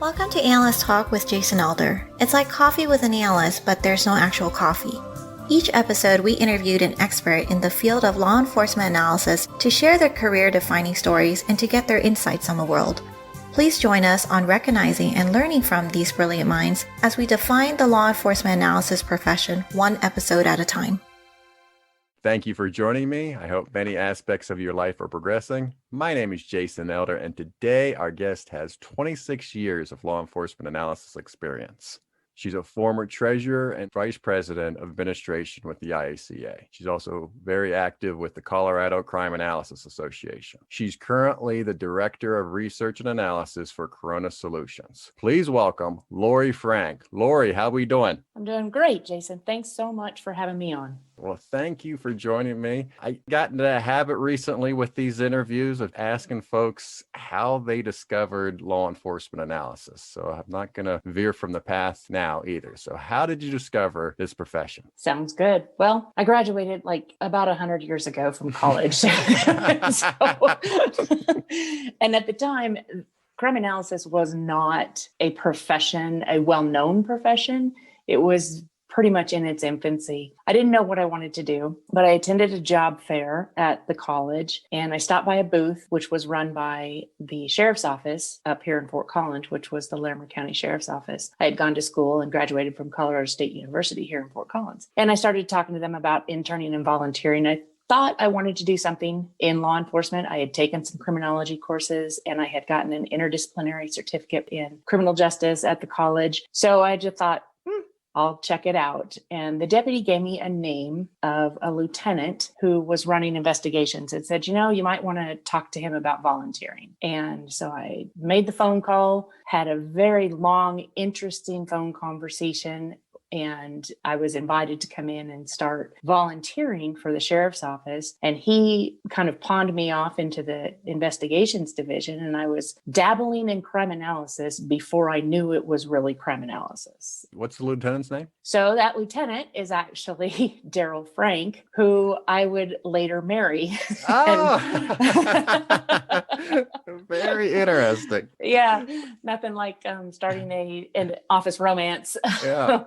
Welcome to Analyst Talk with Jason Elder. It's like coffee with an analyst, but there's no actual coffee. Each episode, we interviewed an expert in the field of law enforcement analysis to share their career-defining stories and to get their insights on the world. Please join us on recognizing and learning from these brilliant minds as we define the law enforcement analysis profession one episode at a time. Thank you for joining me. I hope many aspects of your life are progressing. My name is Jason Elder, and today our guest has 26 years of law enforcement analysis experience. She's a former treasurer and vice president of administration with the IACA. She's also very active with the Colorado Crime Analysis Association. She's currently the director of research and analysis for Corona Solutions. Please welcome Lori Frank. Lori, how are we doing? I'm doing great, Jason. Thanks so much for having me on. Well, thank you for joining me. I got into a habit recently with these interviews of asking folks how they discovered law enforcement analysis. So I'm not going to veer from the path now either. So how did you discover this profession? Sounds good. Well, I graduated like about 100 years ago from college. And at the time, crime analysis was not a profession, a well-known profession. It was pretty much in its infancy. I didn't know what I wanted to do, but I attended a job fair at the college and I stopped by a booth, which was run by the sheriff's office up here in Fort Collins, which was the Larimer County Sheriff's Office. I had gone to school and graduated from Colorado State University here in Fort Collins. And I started talking to them about interning and volunteering. I thought I wanted to do something in law enforcement. I had taken some criminology courses and I had gotten an interdisciplinary certificate in criminal justice at the college. So I just thought, I'll check it out. And the deputy gave me a name of a lieutenant who was running investigations and said, you might want to talk to him about volunteering. And so I made the phone call, had a very long, interesting phone conversation. And I was invited to come in and start volunteering for the sheriff's office. And he kind of pawned me off into the investigations division. And I was dabbling in crime analysis before I knew it was really crime analysis. What's the lieutenant's name? So that lieutenant is actually Daryl Frank, who I would later marry. Oh, very interesting. Yeah, nothing like starting an office romance. Yeah.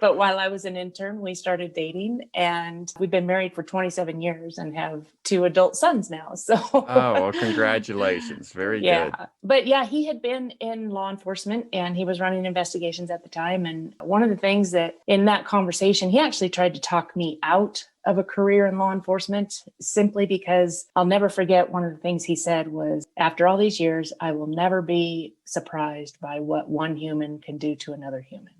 But while I was an intern, we started dating and we've been married for 27 years and have 2 adult sons now. So, oh, well, congratulations. Very good. But yeah, he had been in law enforcement and he was running investigations at the time. And one of the things that in that conversation, he actually tried to talk me out of a career in law enforcement simply because I'll never forget one of the things he said was, after all these years, I will never be surprised by what one human can do to another human.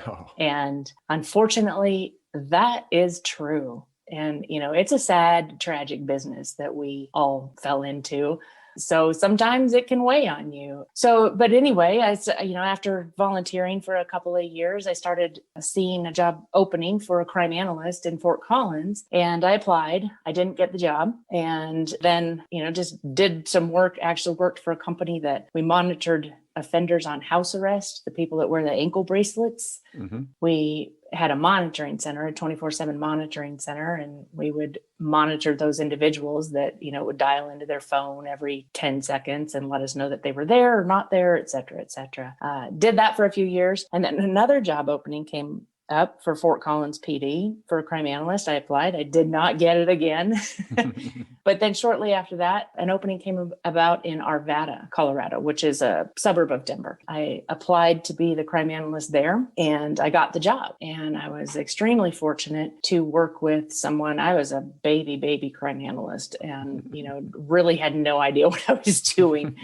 Oh. And unfortunately, that is true. And, it's a sad, tragic business that we all fell into. So sometimes it can weigh on you. So, but anyway, after volunteering for a couple of years, I started seeing a job opening for a crime analyst in Fort Collins and I applied. I didn't get the job. And then, just did some work, actually worked for a company that we monitored offenders on house arrest, the people that wear the ankle bracelets. Mm-hmm. We had a monitoring center, a 24/7 monitoring center, and we would monitor those individuals that, would dial into their phone every 10 seconds and let us know that they were there or not there, et cetera, et cetera. Did that for a few years. And then another job opening came up for Fort Collins PD for a crime analyst. I applied. I did not get it again. But then shortly after that, an opening came about in Arvada, Colorado, which is a suburb of Denver. I applied to be the crime analyst there and I got the job. And I was extremely fortunate to work with someone. I was a baby crime analyst and, really had no idea what I was doing.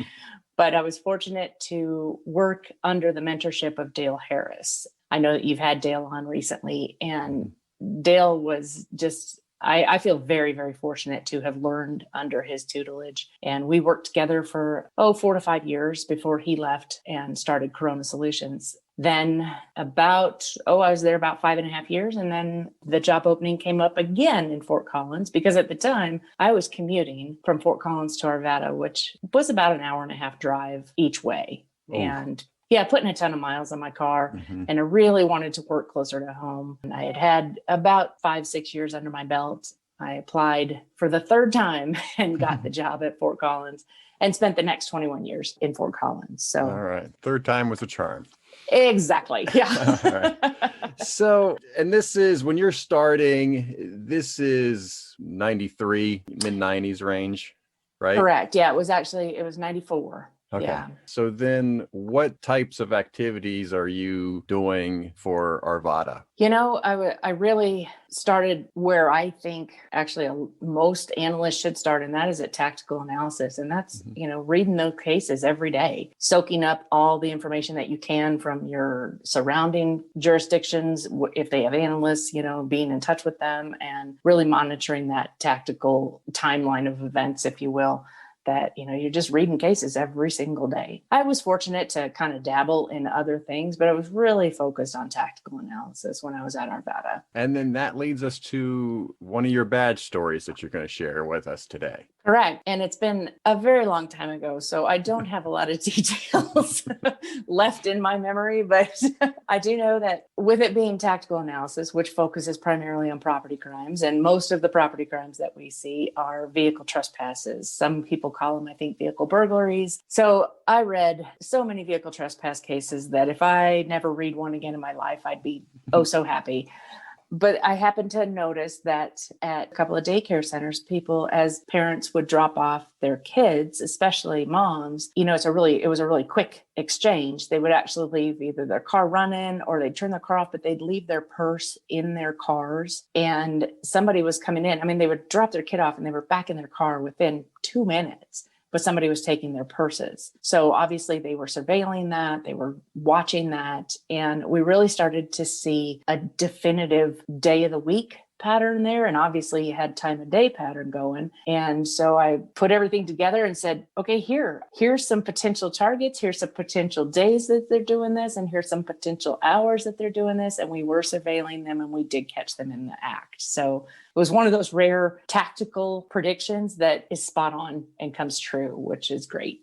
But I was fortunate to work under the mentorship of Dale Harris. I know that you've had Dale on recently, and Dale was just, I feel very, very fortunate to have learned under his tutelage. And we worked together for, 4 to 5 years before he left and started Corona Solutions. Then I was there about 5.5 years. And then the job opening came up again in Fort Collins, because at the time I was commuting from Fort Collins to Arvada, which was about an 1.5-hour drive each way. Oh. And putting a ton of miles on my car. Mm-hmm. And I really wanted to work closer to home. And I had about 5-6 years under my belt. I applied for the third time and got the job at Fort Collins and spent the next 21 years in Fort Collins. So, all right. Third time was a charm. exactly. Yeah. All right. So, and this is when you're starting, this is 93, mid 90s range, right? Correct. Yeah. It was 94. Okay. Yeah. So then what types of activities are you doing for Arvada? I really started where I think actually most analysts should start, and that is at tactical analysis. And that's, reading those cases every day, soaking up all the information that you can from your surrounding jurisdictions. If they have analysts, being in touch with them and really monitoring that tactical timeline of events, if you will. That, you're just reading cases every single day. I was fortunate to kind of dabble in other things, but I was really focused on tactical analysis when I was at Arvada. And then that leads us to one of your badge stories that you're going to share with us today. Correct. And it's been a very long time ago, so I don't have a lot of details left in my memory, but I do know that with it being tactical analysis, which focuses primarily on property crimes, and most of the property crimes that we see are vehicle trespasses. Some people call them, I think, vehicle burglaries. So I read so many vehicle trespass cases that if I never read one again in my life, I'd be so happy. But I happened to notice that at a couple of daycare centers, people, as parents would drop off their kids, especially moms, it was a really quick exchange. They would actually leave either their car running or they'd turn their car off, but they'd leave their purse in their cars. And somebody was coming in. I mean, they would drop their kid off and they were back in their car within 2 minutes. But somebody was taking their purses. So obviously they were surveilling that, they were watching that. And we really started to see a definitive day of the week pattern there. And obviously you had time of day pattern going. And so I put everything together and said, okay, here's some potential targets. Here's some potential days that they're doing this. And here's some potential hours that they're doing this. And we were surveilling them and we did catch them in the act. So it was one of those rare tactical predictions that is spot on and comes true, which is great.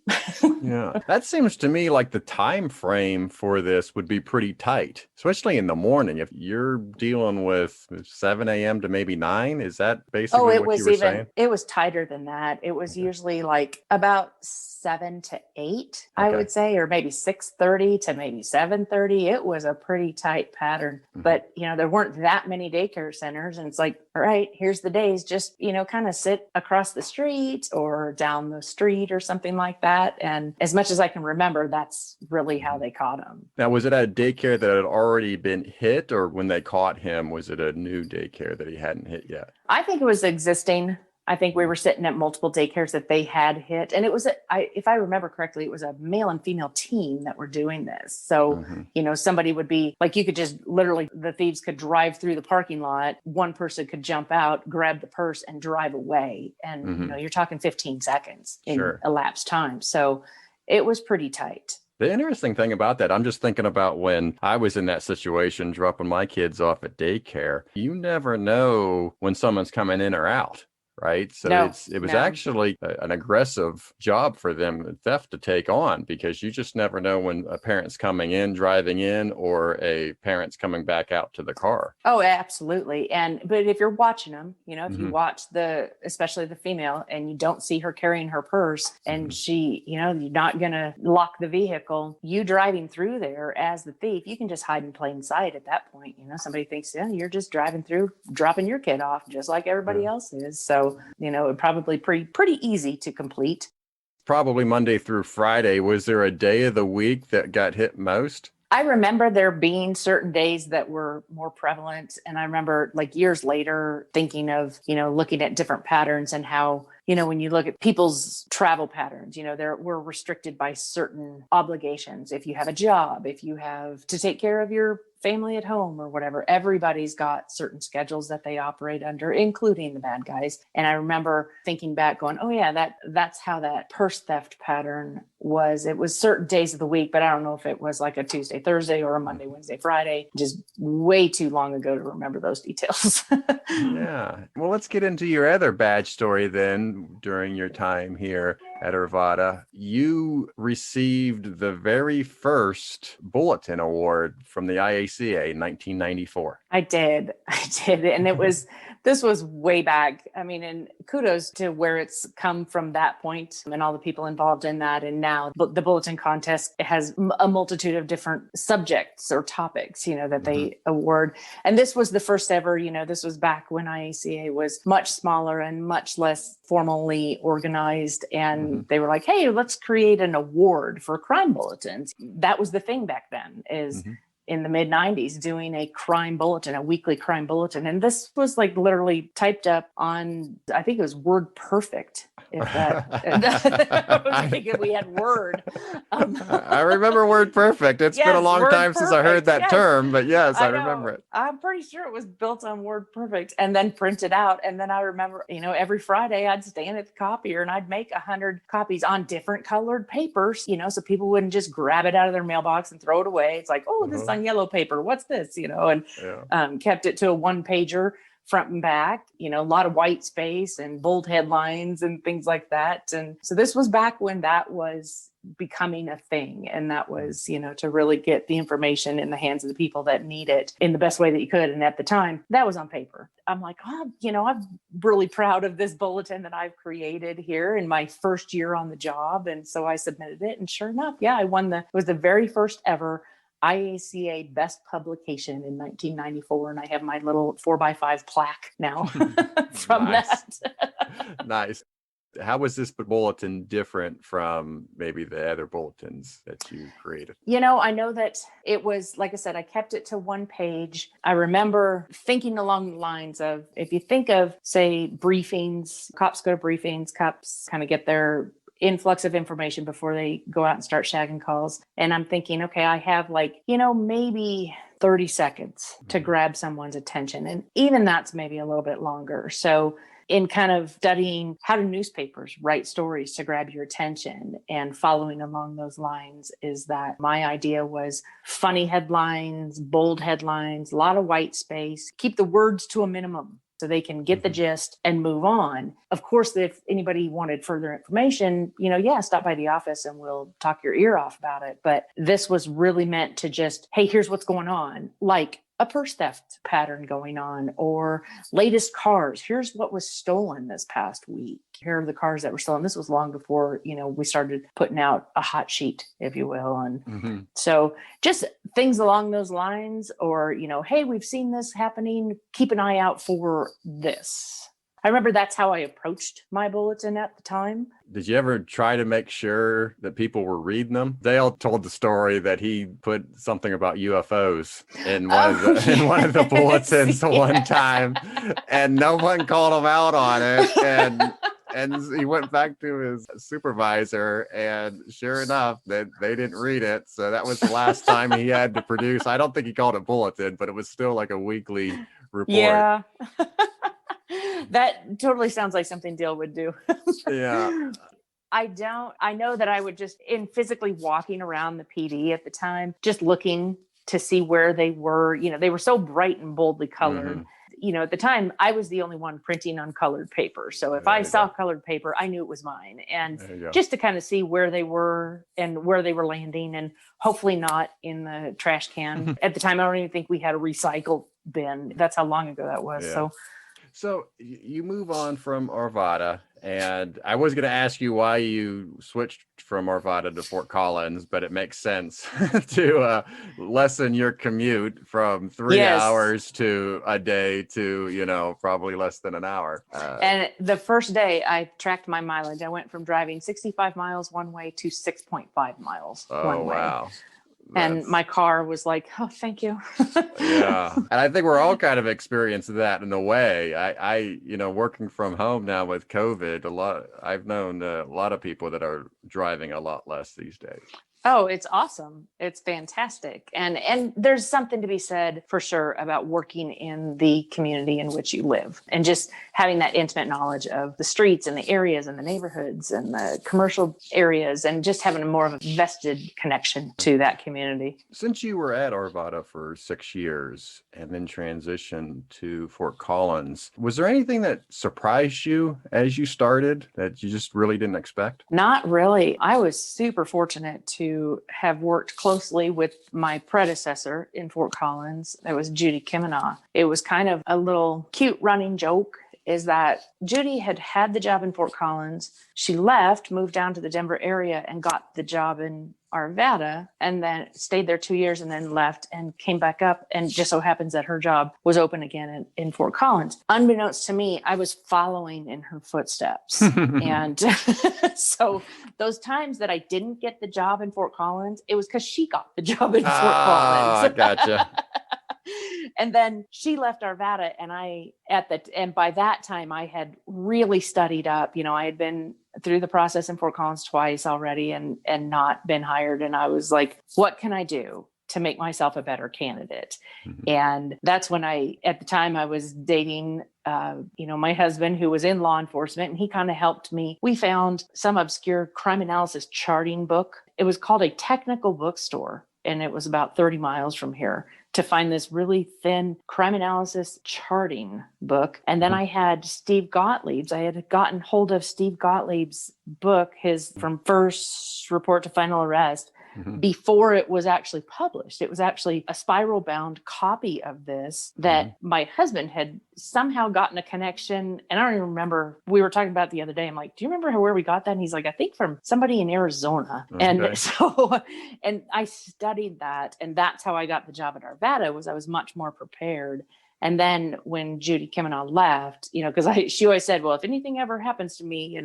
Yeah, that seems to me like the time frame for this would be pretty tight, especially in the morning. If you're dealing with 7 a.m. to maybe 9, is that basically what you were saying? It was tighter than that. It was usually like about 7 to 8, I would say, or maybe 6:30 to maybe 7:30. It was a pretty tight pattern, but there weren't that many daycare centers. And it's like, all right, here's the days, just, kind of sit across the street or down the street or something like that. And as much as I can remember, that's really how they caught him. Now, was it at a daycare that had already been hit, or when they caught him, was it a new daycare that he hadn't hit yet? I think it was existing. I think we were sitting at multiple daycares that they had hit. And it was, if I remember correctly, it was a male and female team that were doing this. So, somebody would be like, you could just literally, the thieves could drive through the parking lot. One person could jump out, grab the purse and drive away. And, you're talking 15 seconds in elapsed time. So it was pretty tight. The interesting thing about that, I'm just thinking about when I was in that situation, dropping my kids off at daycare, you never know when someone's coming in or out. Right. So it was actually an aggressive job for them, theft, to take on, because you just never know when a parent's coming in, driving in, or a parent's coming back out to the car. Oh, absolutely. But if you're watching them, if you watch especially the female, and you don't see her carrying her purse and she, you're not going to lock the vehicle, you driving through there as the thief, you can just hide in plain sight at that point. Somebody thinks, you're just driving through, dropping your kid off just like everybody else is. So, it probably pretty easy to complete. Probably Monday through Friday. Was there a day of the week that got hit most? I remember there being certain days that were more prevalent. And I remember like years later thinking of, looking at different patterns and how, when you look at people's travel patterns, we're restricted by certain obligations. If you have a job, if you have to take care of your family at home or whatever, everybody's got certain schedules that they operate under, including the bad guys. And I remember thinking back going, oh yeah, that's how that purse theft pattern was. It was certain days of the week, but I don't know if it was like a Tuesday, Thursday, or a Monday, Wednesday, Friday, just way too long ago to remember those details. Yeah. Well, let's get into your other badge story then. During your time here at Arvada, you received the very first Bulletin Award from the IACA in 1994. I did. And it was This was way back. I mean, and kudos to where it's come from that point and all the people involved in that. And now the Bulletin contest has a multitude of different subjects or topics, that they award. And this was the first ever, this was back when IACA was much smaller and much less formally organized. And they were like, hey, let's create an award for crime bulletins. That was the thing back then is in the mid 90s doing a crime bulletin, a weekly crime bulletin. And this was like literally typed up on, I think it was Word Perfect. If that, I was thinking we had Word. I remember Word Perfect. It's been a long time since I heard that term, but yes, I remember it. I'm pretty sure it was built on Word Perfect and then printed out. And then I remember, every Friday I'd stand at the copier and I'd make 100 copies on different colored papers, so people wouldn't just grab it out of their mailbox and throw it away. It's like, oh, this is on yellow paper. What's this? And kept it to a 1-pager front and back, a lot of white space and bold headlines and things like that. And so this was back when that was becoming a thing. And that was, to really get the information in the hands of the people that need it in the best way that you could. And at the time that was on paper. I'm like, I'm really proud of this bulletin that I've created here in my first year on the job. And so I submitted it and sure enough, I won it was the very first ever IACA Best Publication in 1994. And I have my little 4x5 plaque now from that. Nice. How was this bulletin different from maybe the other bulletins that you created? I know that it was, like I said, I kept it to 1 page. I remember thinking along the lines of, if you think of, say, briefings, cops go to briefings, cops kind of get their influx of information before they go out and start shagging calls. And I'm thinking, okay, I have maybe 30 seconds to grab someone's attention. And even that's maybe a little bit longer. So in kind of studying how do newspapers write stories to grab your attention and following along those lines is that my idea was funny headlines, bold headlines, a lot of white space, keep the words to a minimum so they can get the gist and move on. Of course, if anybody wanted further information, stop by the office and we'll talk your ear off about it. But this was really meant to just, hey, here's what's going on. Like a purse theft pattern going on or latest cars. Here's what was stolen this past week. Here are the cars that were stolen. This was long before, we started putting out a hot sheet, if you will. And so just things along those lines or, hey, we've seen this happening. Keep an eye out for this. I remember that's how I approached my bulletin at the time. Did you ever try to make sure that people were reading them? Dale told the story that he put something about UFOs in one of the bulletins one time, and no one called him out on it. And he went back to his supervisor, and sure enough, they didn't read it. So that was the last time he had to produce. I don't think he called it bulletin, but it was still like a weekly report. Yeah. That totally sounds like something Dale would do. Yeah. I know that I would just, in physically walking around the PD at the time, just looking to see where they were, they were so bright and boldly colored. At the time I was the only one printing on colored paper. So if I saw colored paper, I knew it was mine. And just to kind of see where they were and where they were landing and hopefully not in the trash can. At the time, I don't even think we had a recycle bin. That's how long ago that was. Yeah. So you move on from Arvada, and I was going to ask you why you switched from Arvada to Fort Collins, but it makes sense to lessen your commute from 3 hours to a day to, probably less than an hour. And the first day I tracked my mileage. I went from driving 65 miles one way to 6.5 miles one way. Wow. And my car was like, oh, thank you. Yeah. And I think we're all kind of experiencing that in a way. I working from home now with COVID, I've known a lot of people that are driving a lot less these days. Oh, it's awesome. It's fantastic. And there's something to be said for sure about working in the community in which you live and just having that intimate knowledge of the streets and the areas and the neighborhoods and the commercial areas and just having more of a vested connection to that community. Since you were at Arvada for 6 years and then transitioned to Fort Collins, was there anything that surprised you as you started that you just really didn't expect? Not really. I was super fortunate to to have worked closely with my predecessor in Fort Collins. That was Judy Kiminaw. It was kind of a little cute running joke is that Judy had had the job in Fort Collins. She left, moved down to the Denver area and got the job in Arvada, and then stayed there 2 years and then left and came back up. And just so happens that her job was open again in Fort Collins. Unbeknownst to me, I was following in her footsteps. And so those times that I didn't get the job in Fort Collins, it was because she got the job in Fort Collins. Gotcha. And then she left Arvada, and by that time I had really studied up. I had been through the process in Fort Collins twice already and not been hired. And I was like, what can I do to make myself a better candidate? Mm-hmm. And that's when at the time I was dating, my husband, who was in law enforcement, and he kind of helped me. We found some obscure crime analysis charting book. It was called a technical bookstore, and it was about 30 miles from here, to find this really thin crime analysis charting book. And then I had Steve Gottlieb's. I had gotten hold of Steve Gottlieb's book, his From First Report to Final Arrest, before it was actually published. It was actually a spiral bound copy of this that my husband had somehow gotten a connection. And I don't even remember, we were talking about it the other day. I'm like, do you remember where we got that? And he's like, I think from somebody in Arizona. Okay. And so, and I studied that. And that's how I got the job at Arvada, was I was much more prepared. And then when Judy Kiminaw left, because she always said, well, if anything ever happens to me,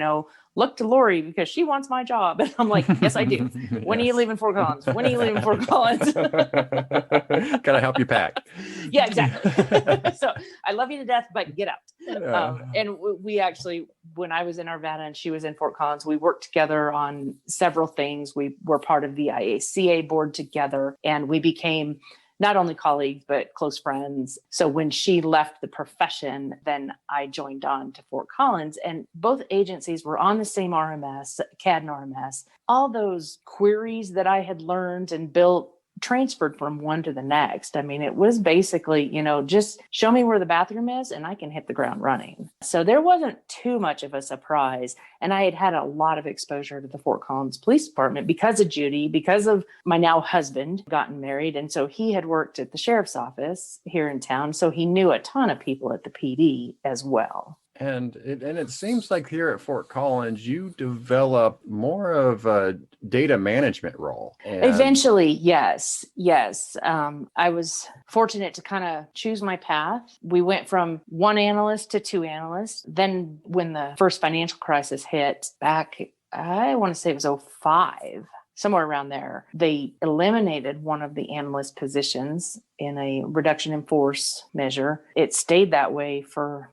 look to Lori because she wants my job. And I'm like, yes, I do. When are you leaving Fort Collins? When are you leaving Fort Collins? Can I help you pack? Yeah, exactly. So I love you to death, but get out. And we actually, when I was in Arvada and she was in Fort Collins, we worked together on several things. We were part of the IACA board together, and we became not only colleagues, but close friends. So when she left the profession, then I joined on to Fort Collins, and both agencies were on the same RMS, CAD and RMS. All those queries that I had learned and built transferred from one to the next. I mean, it was basically, just show me where the bathroom is and I can hit the ground running. So there wasn't too much of a surprise. And I had had a lot of exposure to the Fort Collins Police Department because of Judy, because of my now husband gotten married. And so he had worked at the sheriff's office here in town. So he knew a ton of people at the PD as well. And it seems like here at Fort Collins, you develop more of a data management role. Eventually, yes. I was fortunate to kind of choose my path. We went from one analyst to two analysts. Then when the first financial crisis hit back, I want to say it was 2005. Somewhere around there, they eliminated one of the analyst positions in a reduction in force measure. It stayed that way for,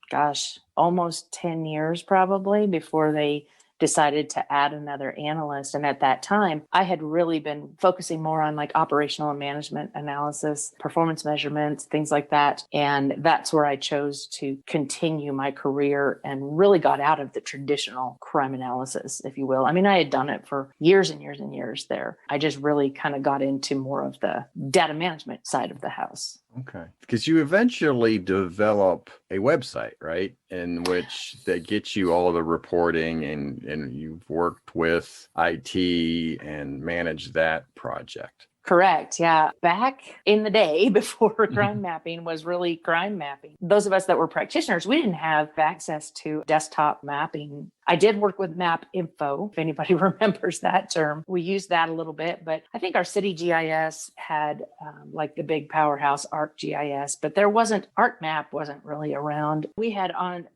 almost 10 years probably before they decided to add another analyst. And at that time, I had really been focusing more on like operational and management analysis, performance measurements, things like that. And that's where I chose to continue my career and really got out of the traditional crime analysis, if you will. I mean, I had done it for years and years and years there. I just really kind of got into more of the data management side of the house. Okay. Because you eventually develop a website, right? In which that gets you all of the reporting and you've worked with IT and managed that project. Correct. Yeah. Back in the day before crime mapping was really crime mapping, those of us that were practitioners, we didn't have access to desktop mapping. I did work with Map Info, if anybody remembers that term. We used that a little bit, but I think our city GIS had like the big powerhouse ArcGIS, but ArcMap wasn't really around.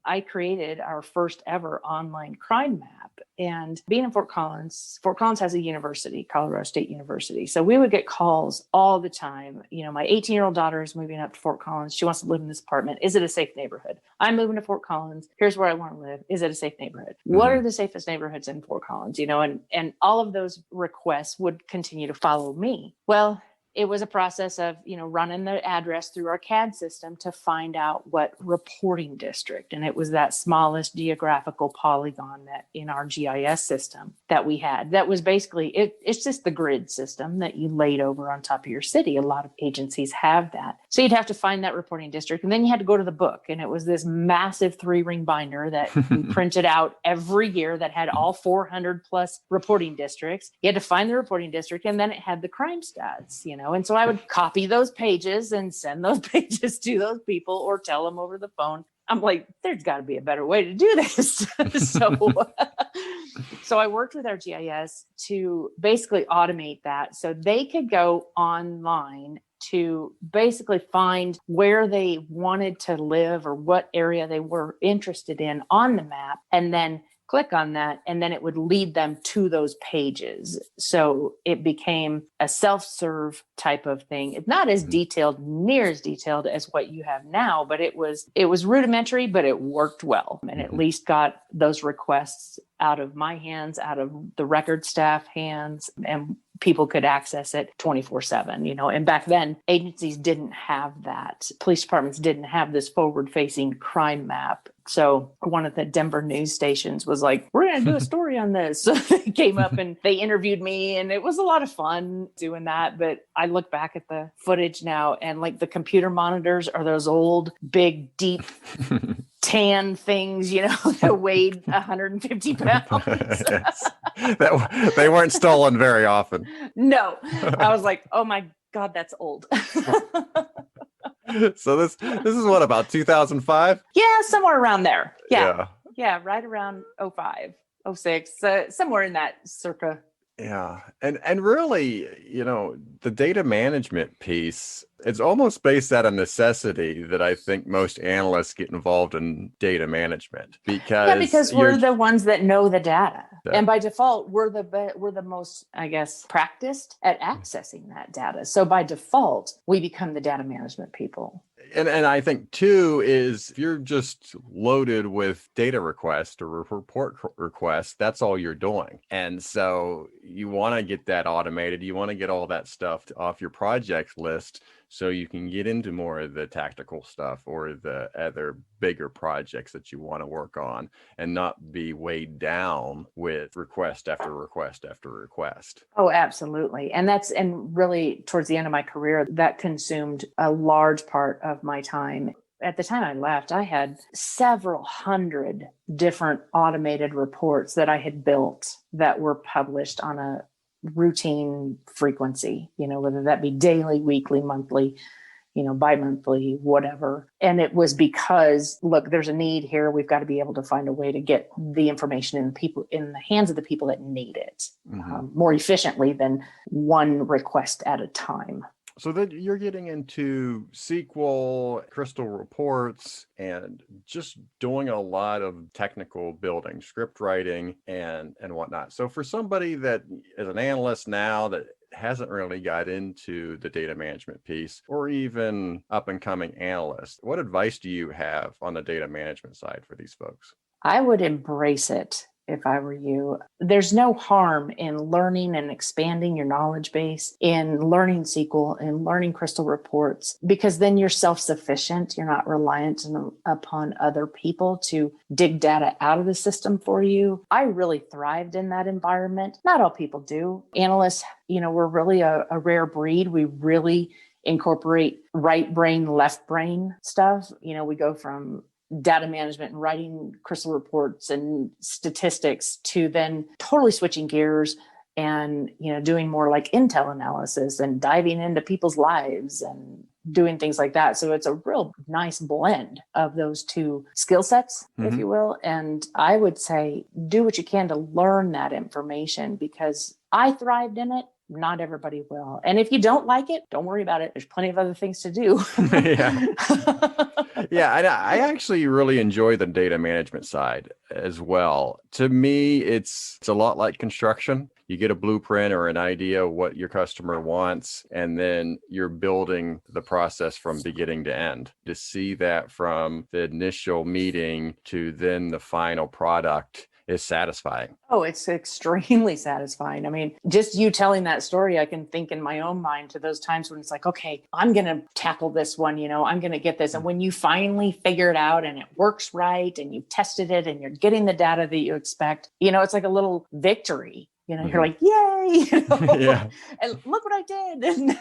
I created our first ever online crime map. And being in Fort Collins has a university, Colorado State University. So we would get calls all the time. My 18-year-old daughter is moving up to Fort Collins. She wants to live in this apartment. Is it a safe neighborhood? I'm moving to Fort Collins. Here's where I want to live. Is it a safe neighborhood? What are the safest neighborhoods in Fort Collins? And all of those requests would continue to follow me. Well, it was a process of, running the address through our CAD system to find out what reporting district. And it was that smallest geographical polygon that in our GIS system that we had. That was basically, it's just the grid system that you laid over on top of your city. A lot of agencies have that. So you'd have to find that reporting district. And then you had to go to the book. And it was this massive 3-ring binder that we printed out every year that had all 400 plus reporting districts. You had to find the reporting district, and then it had the crime stats, And so I would copy those pages and send those pages to those people or tell them over the phone. I'm like, there's got to be a better way to do this. So I worked with our GIS to basically automate that so they could go online to basically find where they wanted to live or what area they were interested in on the map, and then click on that, and then it would lead them to those pages. So it became a self-serve type of thing. It's not as detailed, near as detailed as what you have now, but it was rudimentary, but it worked well, and at least got those requests out of my hands, out of the record staff hands, and people could access it 24/7, and back then agencies didn't have that. Police departments didn't have this forward-facing crime map. So one of the Denver news stations was like, we're going to do a story on this. So they came up and they interviewed me, and it was a lot of fun doing that. But I look back at the footage now, and like the computer monitors are those old, big, deep tan things, that weighed 150 pounds. Yes. They weren't stolen very often. No, I was like, oh my God, that's old. So this is what, about 2005? Yeah, somewhere around there. Yeah, right around 05, 06, somewhere in that circa. Yeah. And really, the data management piece, it's almost based out of necessity that I think most analysts get involved in data management because we're the ones that know the data. And by default, we're the most, I guess, practiced at accessing that data. So by default, we become the data management people. And I think too is if you're just loaded with data requests or report requests, that's all you're doing. And so you want to get that automated. You want to get all that stuff off your project list so you can get into more of the tactical stuff or the other bigger projects that you want to work on and not be weighed down with request after request after request. Oh, absolutely. And really towards the end of my career, that consumed a large part of my time. At the time I left, I had several hundred different automated reports that I had built that were published on a routine frequency, whether that be daily, weekly, monthly, bi-monthly, whatever. And it was because, look, there's a need here. We've got to be able to find a way to get the information in the hands of the people that need it more efficiently than one request at a time. So then you're getting into SQL, crystal reports, and just doing a lot of technical building, script writing, and whatnot. So for somebody that is an analyst now that hasn't really got into the data management piece, or even up and coming analyst, what advice do you have on the data management side for these folks? I would embrace it. If I were you, there's no harm in learning and expanding your knowledge base, in learning SQL and learning crystal reports, because then you're self-sufficient. You're not reliant upon other people to dig data out of the system for you. I really thrived in that environment. Not all people do. Analysts, we're really a rare breed. We really incorporate right brain, left brain stuff. We go from data management and writing crystal reports and statistics to then totally switching gears and, doing more like intel analysis and diving into people's lives and doing things like that. So it's a real nice blend of those two skill sets, if you will. And I would say do what you can to learn that information, because I thrived in it. Not everybody will. And if you don't like it, don't worry about it. There's plenty of other things to do. Yeah, I actually really enjoy the data management side as well. To me, it's a lot like construction. You get a blueprint or an idea of what your customer wants, and then you're building the process from beginning to end. To see that from the initial meeting to then the final product is satisfying. Oh, it's extremely satisfying. I mean, just you telling that story, I can think in my own mind to those times when it's like, okay, I'm going to tackle this one, I'm going to get this. And when you finally figure it out and it works right and you've tested it and you're getting the data that you expect, it's like a little victory. You're like, yay, Yeah. and look what I did.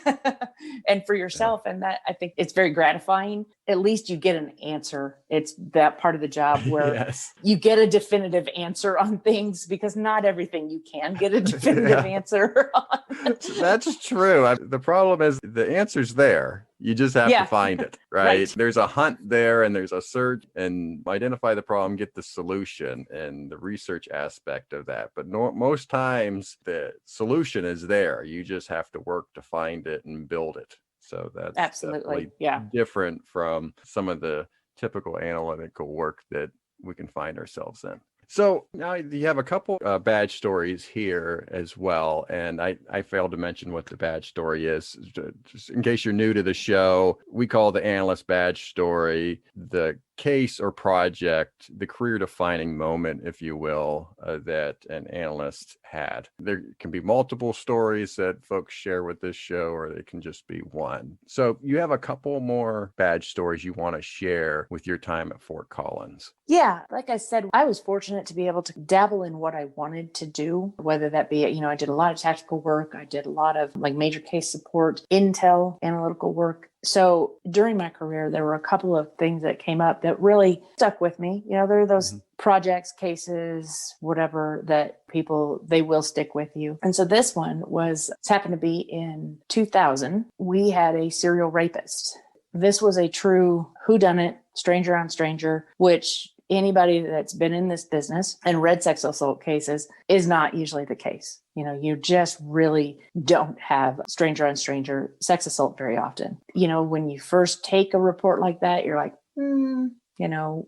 And for yourself. And that, I think it's very gratifying. At least you get an answer. It's that part of the job where Yes. you get a definitive answer on things, because not everything you can get a definitive answer on. That's true. The problem is the answer's there. You just have to find it, right? There's a hunt there, and there's a search, and identify the problem, get the solution, and the research aspect of that. But most times the solution is there. You just have to work to find it and build it. So that's absolutely different from some of the typical analytical work that we can find ourselves in. So now you have a couple badge stories here as well. And I failed to mention what the badge story is. Just in case you're new to the show, we call the analyst badge story the case or project, the career defining moment, if you will, that an analyst had. There can be multiple stories that folks share with this show, or they can just be one. So you have a couple more badge stories you want to share with your time at Fort Collins. Yeah, like I said, I was fortunate to be able to dabble in what I wanted to do, whether that be, I did a lot of tactical work. I did a lot of major case support, intel, analytical work. So during my career, there were a couple of things that came up that really stuck with me. There are those projects, cases, whatever, that they will stick with you. And so this one it's happened to be in 2000. We had a serial rapist. This was a true whodunit, stranger on stranger, which anybody that's been in this business and read sex assault cases is not usually the case. You just really don't have stranger on stranger sex assault very often. When you first take a report like that, you're like,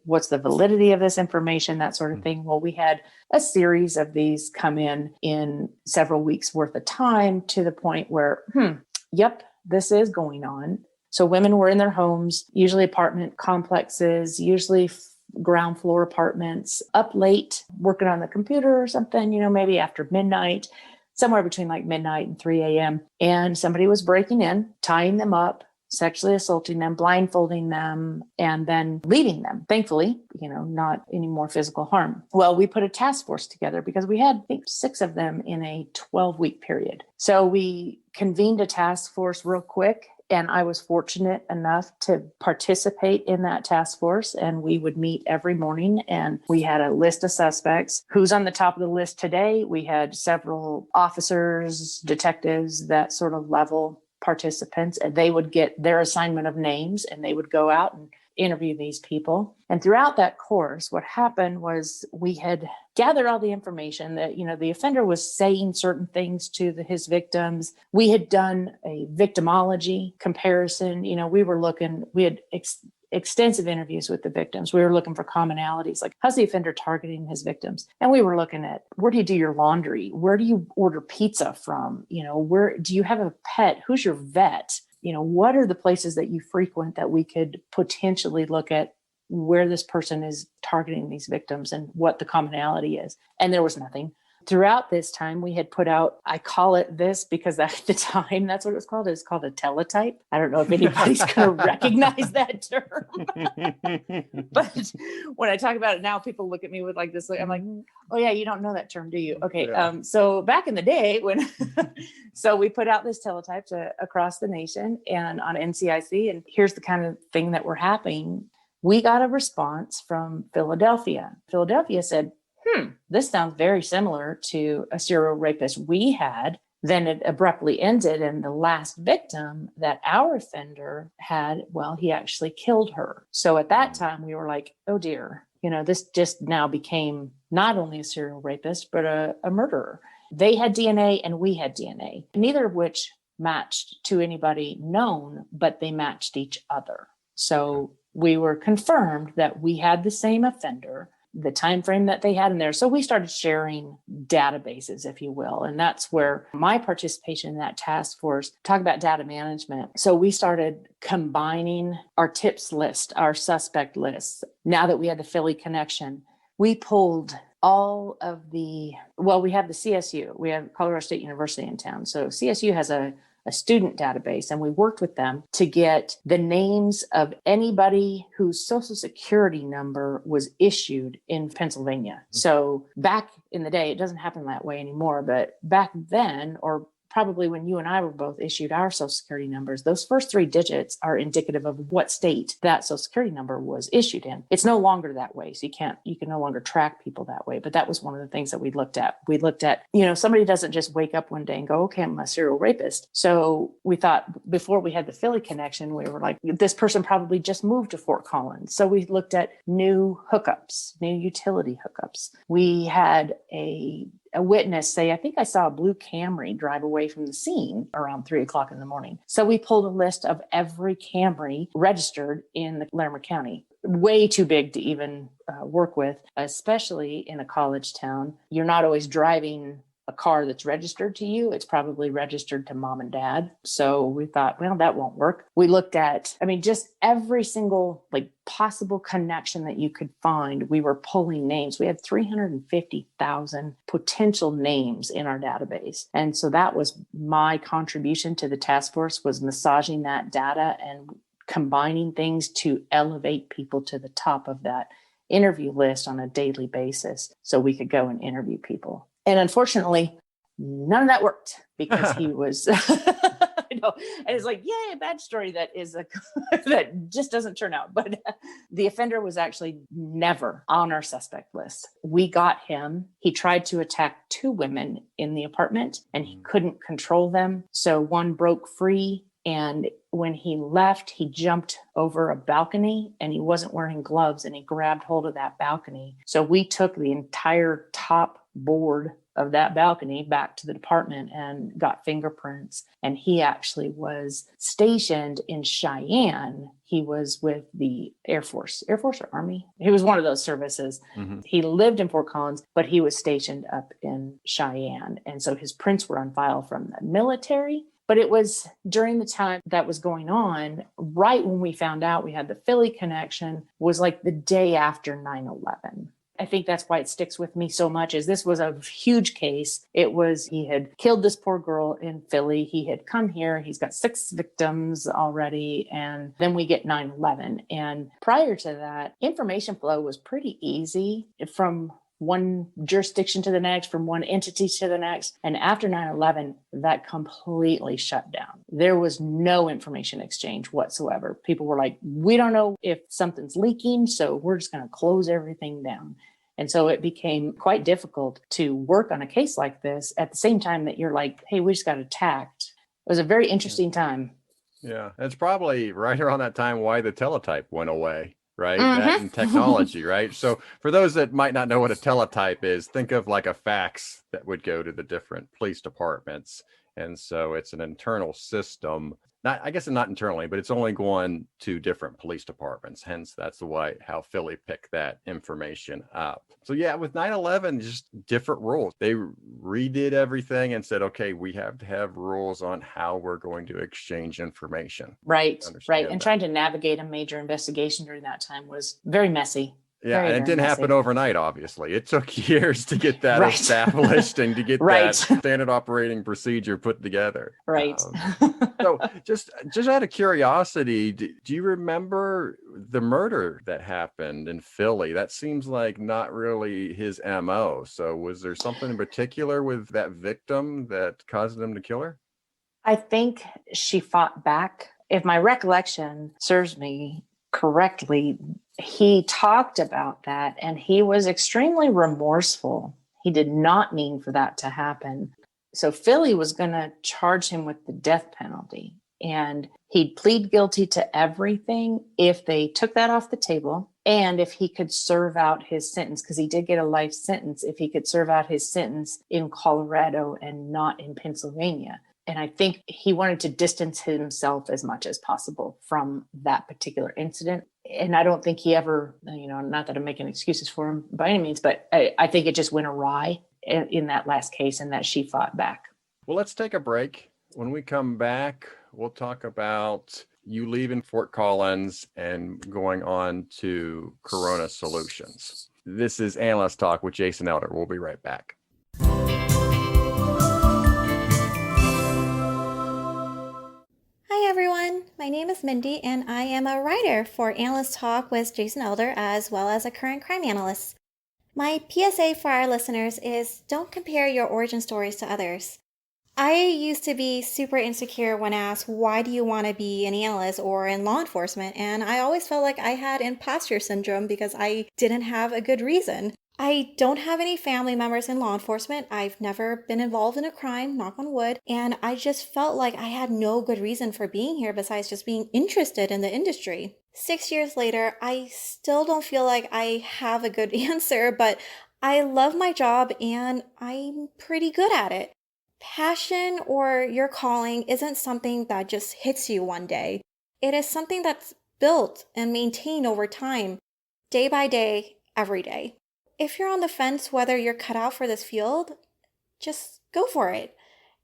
what's the validity of this information, that sort of thing. Well, we had a series of these come in several weeks worth of time, to the point where, yep, this is going on. So women were in their homes, usually apartment complexes, usually ground floor apartments, up late, working on the computer or something, maybe after midnight, somewhere between midnight and 3 a.m. And somebody was breaking in, tying them up, sexually assaulting them, blindfolding them, and then leaving them. Thankfully, not any more physical harm. Well, we put a task force together because we had, I think, 6 of them in a 12-week period. So we convened a task force real quick. And I was fortunate enough to participate in that task force. And we would meet every morning, and we had a list of suspects. Who's on the top of the list today? We had several officers, detectives, that sort of level participants, and they would get their assignment of names, and they would go out and interview these people. And throughout that course, what happened was we had gathered all the information that, the offender was saying certain things to his victims. We had done a victimology comparison. We had extensive interviews with the victims. We were looking for commonalities, like how's the offender targeting his victims? And we were looking at, where do you do your laundry? Where do you order pizza from? Where do you have a pet? Who's your vet? What are the places that you frequent that we could potentially look at where this person is targeting these victims and what the commonality is? And there was nothing. Throughout this time, we had put out, I call it this because at the time, that's what it was called. It's called a teletype. I don't know if anybody's going to recognize that term. But when I talk about it now, people look at me with this look. I'm like, oh yeah, you don't know that term, do you? Okay. Yeah. So back in the day so we put out this teletype across the nation and on NCIC. And here's the kind of thing that were happening. We got a response from Philadelphia. Philadelphia said, this sounds very similar to a serial rapist we had. Then it abruptly ended. And the last victim that our offender had, well, he actually killed her. So at that time, we were like, oh dear, this just now became not only a serial rapist, but a murderer. They had DNA and we had DNA, neither of which matched to anybody known, but they matched each other. So we were confirmed that we had the same offender, the time frame that they had in there. So we started sharing databases, if you will. And that's where my participation in that task force, talk about data management. So we started combining our tips list, our suspect lists. Now that we had the Philly connection, we pulled we have the CSU, we have Colorado State University in town. So CSU has a student database, and we worked with them to get the names of anybody whose social security number was issued in Pennsylvania. So back in the day, it doesn't happen that way anymore, but back then, or probably when you and I were both issued our social security numbers, those first 3 digits are indicative of what state that social security number was issued in. It's no longer that way. So you can no longer track people that way. But that was one of the things that we looked at. We looked at, somebody doesn't just wake up one day and go, okay, I'm a serial rapist. So we thought, before we had the Philly connection, we were like, this person probably just moved to Fort Collins. So we looked at new hookups, new utility hookups. We had a witness say, I think I saw a blue Camry drive away from the scene around 3:00 in the morning. So we pulled a list of every Camry registered in the Larimer County. Way too big to even work with, especially in a college town. You're not always driving a car that's registered to you. It's probably registered to mom and dad. So we thought, well, that won't work. We looked at, just every single possible connection that you could find. We were pulling names. We had 350,000 potential names in our database. And so that was my contribution to the task force, was massaging that data and combining things to elevate people to the top of that interview list on a daily basis so we could go and interview people. And unfortunately, none of that worked because he was, and it's like, yay, a bad story that just doesn't turn out. But the offender was actually never on our suspect list. We got him. He tried to attack 2 women in the apartment and he couldn't control them. So one broke free. And when he left, he jumped over a balcony and he wasn't wearing gloves and he grabbed hold of that balcony. So we took the entire top board of that balcony back to the department and got fingerprints. And he actually was stationed in Cheyenne. He was with the Air Force or Army. He was one of those services. Mm-hmm. He lived in Fort Collins, but he was stationed up in Cheyenne. And so his prints were on file from the military. But it was during the time that was going on, right when we found out we had the Philly connection, was like the day after 9/11. I think that's why it sticks with me so much, is this was a huge case. It was, he had killed this poor girl in Philly. He had come here. He's got 6 victims already. And then we get 9/11. And prior to that, information flow was pretty easy from one jurisdiction to the next, from one entity to the next. And after 9/11, that completely shut down. There was no information exchange whatsoever. People were like, we don't know if something's leaking, so we're just going to close everything down. And so it became quite difficult to work on a case like this at the same time that you're like, hey, we just got attacked. It was a very interesting time. Yeah. It's probably right around that time why the teletype went away. Right? Mm-hmm. That and technology, right? So for those that might not know what a teletype is, think of like a fax that would go to the different police departments. And so it's an internal system, not internally, but it's only going to different police departments. Hence, that's how Philly picked that information up. So yeah, with 9/11, just different rules. They redid everything and said, okay, we have to have rules on how we're going to exchange information. Right. And trying to navigate a major investigation during that time was very messy. Yeah, and it didn't happen overnight, obviously. It took years to get that established and to get that standard operating procedure put together. Right. So just out of curiosity, do you remember the murder that happened in Philly? That seems like not really his MO. So was there something in particular with that victim that caused him to kill her? I think she fought back. If my recollection serves me correctly, he talked about that and he was extremely remorseful. He did not mean for that to happen. So Philly was going to charge him with the death penalty, and he'd plead guilty to everything if they took that off the table, and if he could serve out his sentence, because he did get a life sentence, if he could serve out his sentence in Colorado and not in Pennsylvania. And I think he wanted to distance himself as much as possible from that particular incident. And I don't think he ever, not that I'm making excuses for him by any means, but I think it just went awry in that last case, and that she fought back. Well, let's take a break. When we come back, we'll talk about you leaving Fort Collins and going on to Corona Solutions. This is Analyst Talk with Jason Elder. We'll be right back. Hi everyone, my name is Mindy and I am a writer for Analyst Talk with Jason Elder as well as a current crime analyst. My PSA for our listeners is don't compare your origin stories to others. I used to be super insecure when asked, why do you want to be an analyst or in law enforcement? And I always felt like I had imposter syndrome because I didn't have a good reason. I don't have any family members in law enforcement. I've never been involved in a crime, knock on wood. And I just felt like I had no good reason for being here besides just being interested in the industry. 6 years later, I still don't feel like I have a good answer, but I love my job and I'm pretty good at it. Passion or your calling isn't something that just hits you one day. It is something that's built and maintained over time, day by day, every day. If you're on the fence whether you're cut out for this field, just go for it.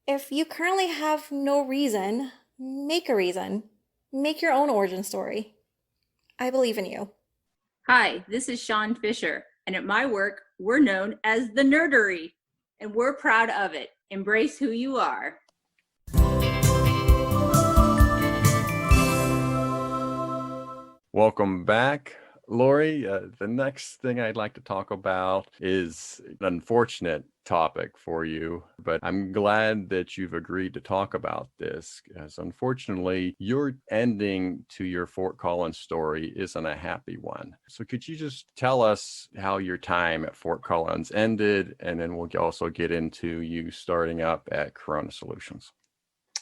If you currently have no reason, make a reason. Make your own origin story. I believe in you. Hi, this is Shawn Fisher, and at my work, we're known as the Nerdery, and we're proud of it. Embrace who you are. Welcome back. Lori, the next thing I'd like to talk about is an unfortunate topic for you, but I'm glad that you've agreed to talk about this, as unfortunately, your ending to your Fort Collins story isn't a happy one. So could you just tell us how your time at Fort Collins ended, and then we'll also get into you starting up at Corona Solutions?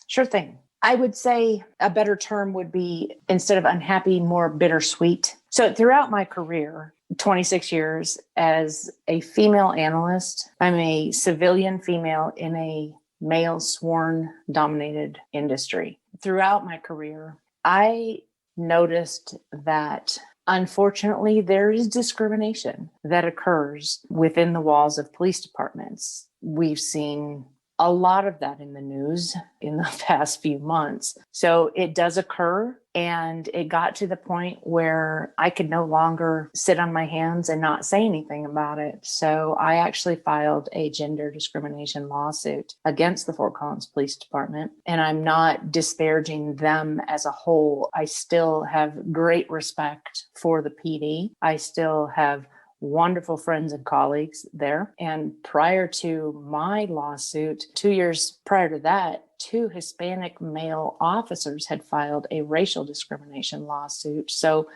Sure thing. I would say a better term would be, instead of unhappy, more bittersweet. So throughout my career, 26 years as a female analyst, I'm a civilian female in a male sworn dominated industry. Throughout my career, I noticed that unfortunately there is discrimination that occurs within the walls of police departments. We've seen a lot of that in the news in the past few months. So it does occur. And it got to the point where I could no longer sit on my hands and not say anything about it. So I actually filed a gender discrimination lawsuit against the Fort Collins Police Department. And I'm not disparaging them as a whole. I still have great respect for the PD. I still have wonderful friends and colleagues there. And prior to my lawsuit, 2 years prior to that, 2 Hispanic male officers had filed a racial discrimination lawsuit. So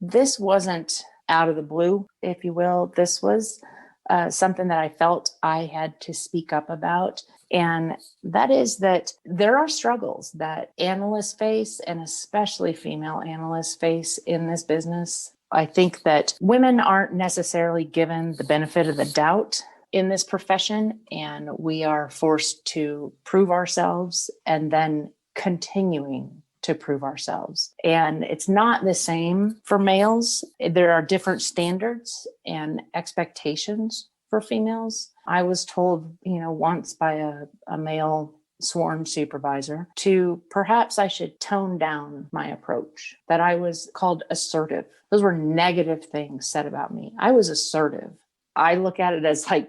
this wasn't out of the blue, if you will. This was something that I felt I had to speak up about. And that is that there are struggles that analysts face, and especially female analysts face in this business. I think that women aren't necessarily given the benefit of the doubt in this profession, and we are forced to prove ourselves and then continuing to prove ourselves. And it's not the same for males. There are different standards and expectations for females. I was told, once by a male sworn supervisor to perhaps I should tone down my approach, that I was called assertive. Those were negative things said about me. I was assertive. I look at it as like,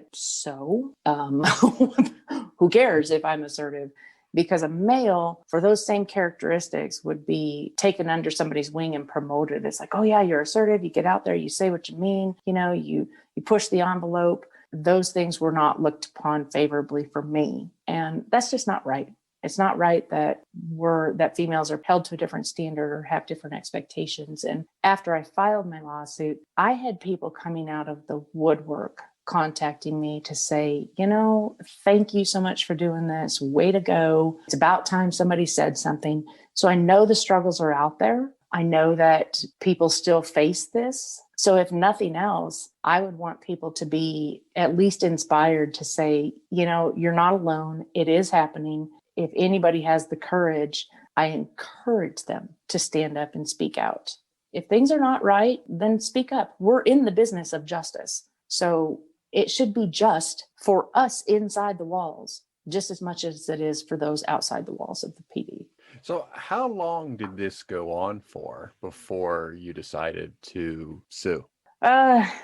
who cares if I'm assertive? Because a male, for those same characteristics, would be taken under somebody's wing and promoted. It's like, oh yeah, you're assertive. You get out there, you say what you mean. You push the envelope. Those things were not looked upon favorably for me. And that's just not right. It's not right that females are held to a different standard or have different expectations. And after I filed my lawsuit, I had people coming out of the woodwork contacting me to say, thank you so much for doing this. Way to go. It's about time somebody said something. So I know the struggles are out there. I know that people still face this. So if nothing else, I would want people to be at least inspired to say, you're not alone. It is happening. If anybody has the courage, I encourage them to stand up and speak out. If things are not right, then speak up. We're in the business of justice. So it should be just for us inside the walls, just as much as it is for those outside the walls of the PD. So how long did this go on for before you decided to sue?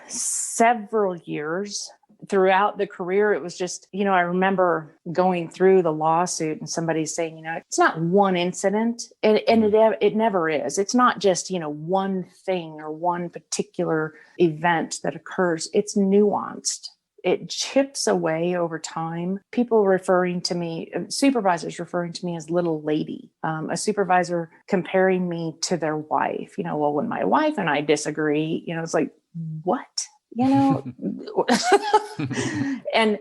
Several years. Throughout the career, it was just, I remember going through the lawsuit and somebody saying, it's not one incident, and it never is. It's not just, one thing or one particular event that occurs. It's nuanced. It chips away over time. People referring to me, supervisors referring to me as little lady, a supervisor comparing me to their wife. Well, when my wife and I disagree, it's like, what? and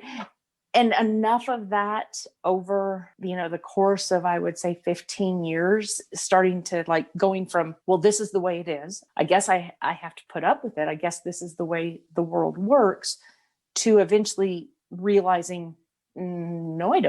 enough of that over, the course of, I would say 15 years, starting to going from, well, this is the way it is. I guess I have to put up with it. I guess this is the way the world works, to eventually realizing, no, I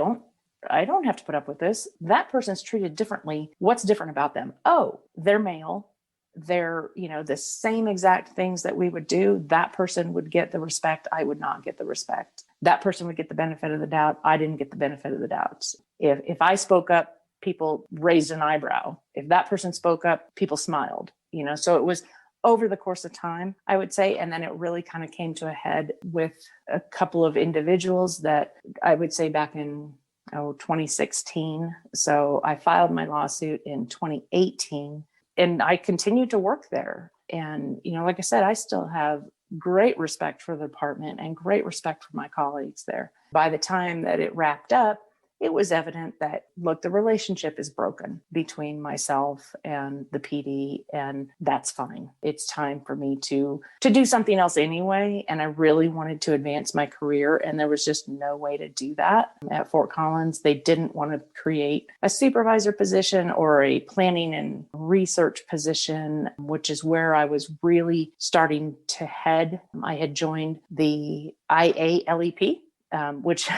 don't have to put up with this. That person's treated differently. What's different about them? Oh, they're male. They're, the same exact things that we would do. That person would get the respect. I would not get the respect. That person would get the benefit of the doubt. I didn't get the benefit of the doubt. If I spoke up, people raised an eyebrow. If that person spoke up, people smiled, so it was over the course of time, I would say. And then it really kind of came to a head with a couple of individuals that I would say back in 2016. So I filed my lawsuit in 2018. And I continued to work there. And, like I said, I still have great respect for the department and great respect for my colleagues there. By the time that it wrapped up, it was evident that, look, the relationship is broken between myself and the PD, and that's fine. It's time for me to do something else anyway. And I really wanted to advance my career, and there was just no way to do that. At Fort Collins, they didn't want to create a supervisor position or a planning and research position, which is where I was really starting to head. I had joined the IALEP, which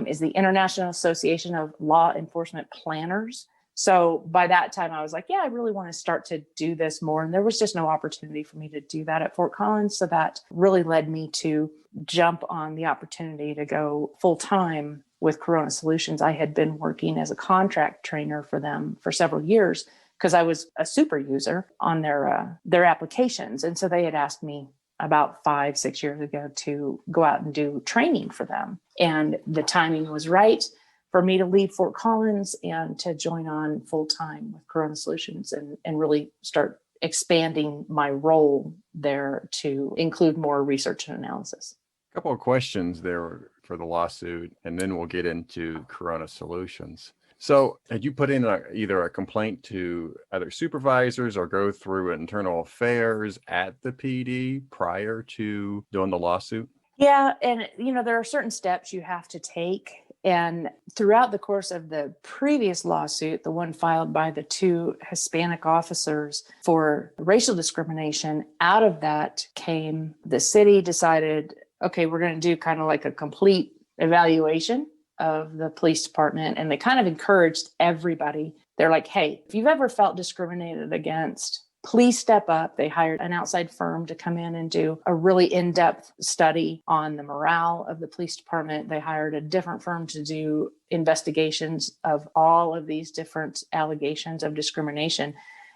is the International Association of Law Enforcement Planners. So by that time, I was like, yeah, I really want to start to do this more. And there was just no opportunity for me to do that at Fort Collins. So that really led me to jump on the opportunity to go full time with Corona Solutions. I had been working as a contract trainer for them for several years because I was a super user on their applications. And so they had asked me about 5-6 years ago to go out and do training for them. And the timing was right for me to leave Fort Collins and to join on full time with Corona Solutions and really start expanding my role there to include more research and analysis. A couple of questions there for the lawsuit, and then we'll get into Corona Solutions. So had you put in either a complaint to other supervisors or go through internal affairs at the PD prior to doing the lawsuit? Yeah. And, there are certain steps you have to take. And throughout the course of the previous lawsuit, the one filed by the 2 Hispanic officers for racial discrimination, out of that came the city decided, okay, we're going to do kind of like a complete evaluation of the police department. And they kind of encouraged everybody. They're like, hey, if you've ever felt discriminated against, please step up. They hired an outside firm to come in and do a really in-depth study on the morale of the police department. They hired a different firm to do investigations of all of these different allegations of discrimination.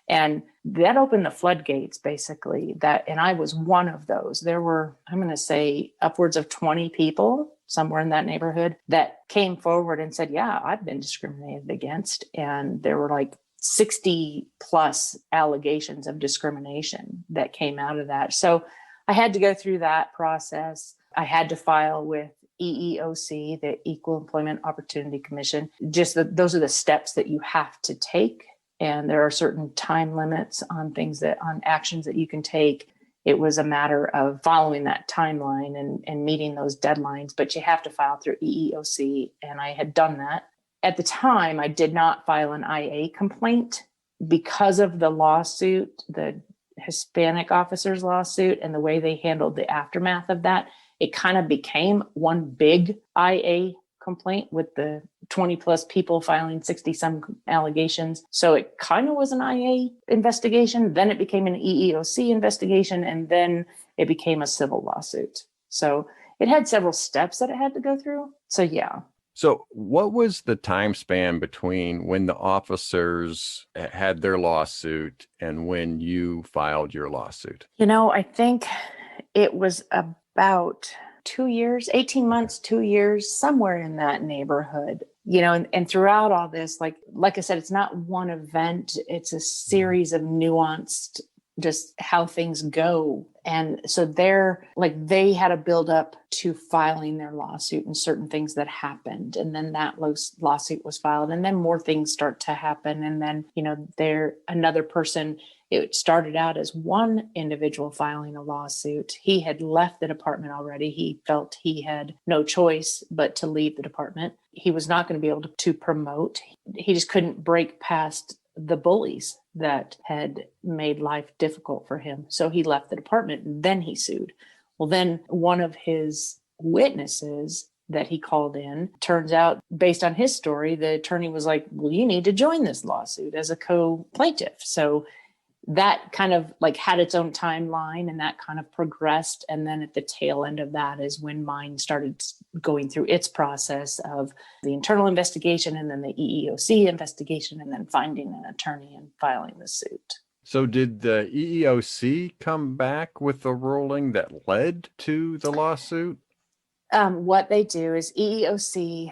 And that opened the floodgates, basically. And I was one of those. There were, I'm going to say, upwards of 20 people, somewhere in that neighborhood, that came forward and said, yeah, I've been discriminated against. And there were like 60 plus allegations of discrimination that came out of that. So I had to go through that process. I had to file with EEOC, the Equal Employment Opportunity Commission. Those are the steps that you have to take. And there are certain time limits on on actions that you can take. It was a matter of following that timeline and meeting those deadlines, but you have to file through EEOC. And I had done that. At the time, I did not file an IA complaint because of the lawsuit, the Hispanic officers lawsuit, and the way they handled the aftermath of that. It kind of became one big IA complaint with the 20 plus people filing 60 some allegations. So it kind of was an IA investigation. Then it became an EEOC investigation. And then it became a civil lawsuit. So it had several steps that it had to go through. So yeah. So what was the time span between when the officers had their lawsuit and when you filed your lawsuit? I think it was about 2 years, 18 months, 2 years, somewhere in that neighborhood. And throughout all this, like I said, it's not one event, it's a series of nuanced, just how things go. And so they had a build up to filing their lawsuit and certain things that happened. And then that lawsuit was filed, and then more things start to happen. And then, another person, it started out as one individual filing a lawsuit. He had left the department already. He felt he had no choice but to leave the department. He was not going to be able to promote. He just couldn't break past the bullies that had made life difficult for him. So he left the department, and then he sued. Well, then one of his witnesses that he called in, turns out, based on his story, the attorney was like, well, you need to join this lawsuit as a co-plaintiff. So that kind of had its own timeline, and that kind of progressed. And then at the tail end of that is when mine started going through its process of the internal investigation, and then the EEOC investigation, and then finding an attorney and filing the suit. So did the EEOC come back with a ruling that led to the lawsuit? What they do is EEOC,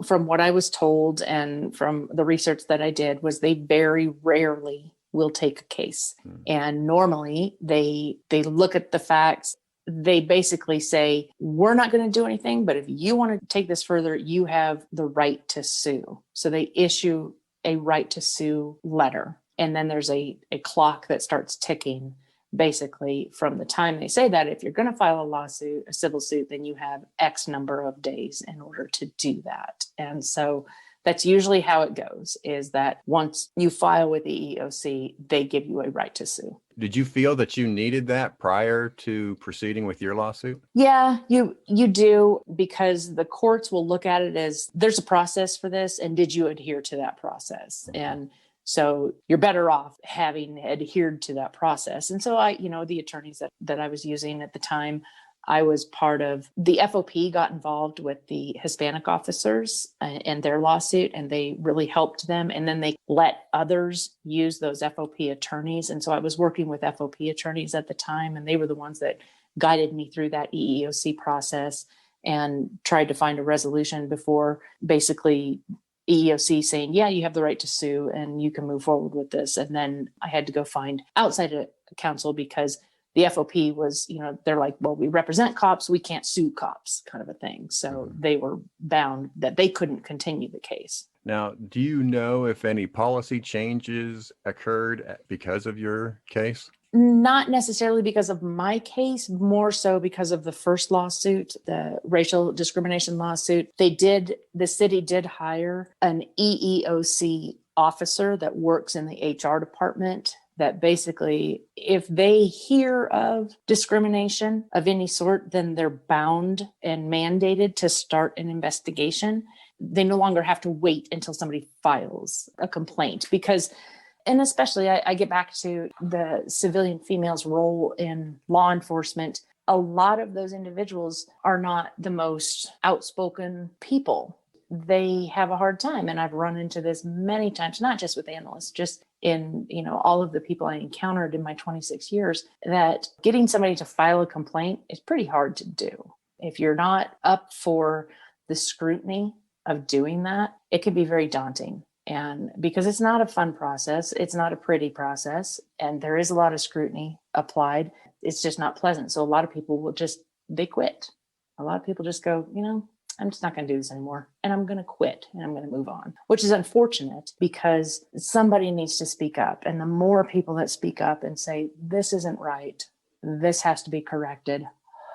from what I was told and from the research that I did, was they very rarely will take a case. And normally they look at the facts. They basically say, we're not going to do anything, but if you want to take this further, you have the right to sue. So they issue a right to sue letter. And then there's a clock that starts ticking, basically from the time they say that. If you're going to file a lawsuit, a civil suit, then you have X number of days in order to do that. And so that's usually how it goes, is that once you file with the EEOC, they give you a right to sue. Did you feel that you needed that prior to proceeding with your lawsuit? Yeah, you do, because the courts will look at it as there's a process for this, and did you adhere to that process? And so you're better off having adhered to that process. And so the attorneys that I was using at the time, I was part of the FOP, got involved with the Hispanic officers and their lawsuit, and they really helped them. And then they let others use those FOP attorneys. And so I was working with FOP attorneys at the time, and they were the ones that guided me through that EEOC process and tried to find a resolution before basically EEOC saying, yeah, you have the right to sue and you can move forward with this. And then I had to go find outside counsel, because the FOP was, they're like, well, we represent cops, we can't sue cops, kind of a thing. So they were bound that they couldn't continue the case. Now, do you know if any policy changes occurred because of your case? Not necessarily because of my case, more so because of the first lawsuit, the racial discrimination lawsuit. The city did hire an EEOC officer that works in the HR department, that basically, if they hear of discrimination of any sort, then they're bound and mandated to start an investigation. They no longer have to wait until somebody files a complaint, because, and especially I get back to the civilian female's role in law enforcement. A lot of those individuals are not the most outspoken people. They have a hard time. And I've run into this many times, not just with analysts, just in, all of the people I encountered in my 26 years, that getting somebody to file a complaint is pretty hard to do. If you're not up for the scrutiny of doing that, it can be very daunting. And because it's not a fun process, it's not a pretty process, and there is a lot of scrutiny applied, it's just not pleasant. So a lot of people they quit. A lot of people just go, I'm just not going to do this anymore, and I'm going to quit, and I'm going to move on, which is unfortunate, because somebody needs to speak up. And the more people that speak up and say, this isn't right, this has to be corrected,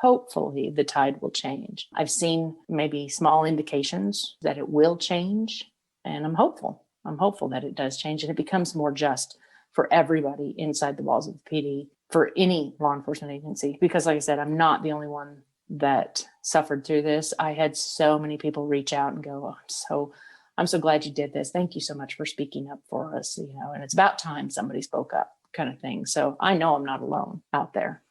hopefully the tide will change. I've seen maybe small indications that it will change, and I'm hopeful. I'm hopeful that it does change and it becomes more just for everybody inside the walls of the PD, for any law enforcement agency. Because like I said, I'm not the only one that suffered through this. I had so many people reach out and go, I'm so glad you did this. Thank you so much for speaking up for us, and it's about time somebody spoke up, kind of thing. So I know I'm not alone out there.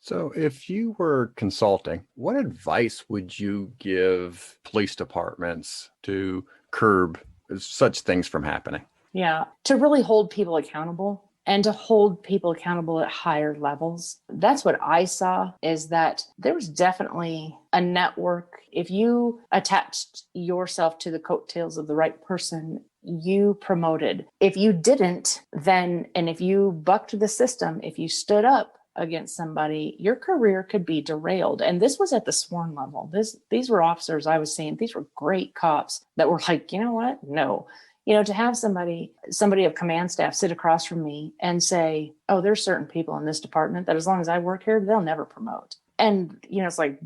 So, if you were consulting, what advice would you give police departments to curb such things from happening? Yeah, to really hold people accountable and to hold people accountable at higher levels. That's what I saw, is that there was definitely a network. If you attached yourself to the coattails of the right person, you promoted. If you didn't, then, and if you bucked the system, if you stood up against somebody, your career could be derailed. And this was at the sworn level. These were officers I was seeing. These were great cops that were like, you know what? No. To have somebody of command staff sit across from me and say, oh, there's certain people in this department that as long as I work here, they'll never promote. And, it's like,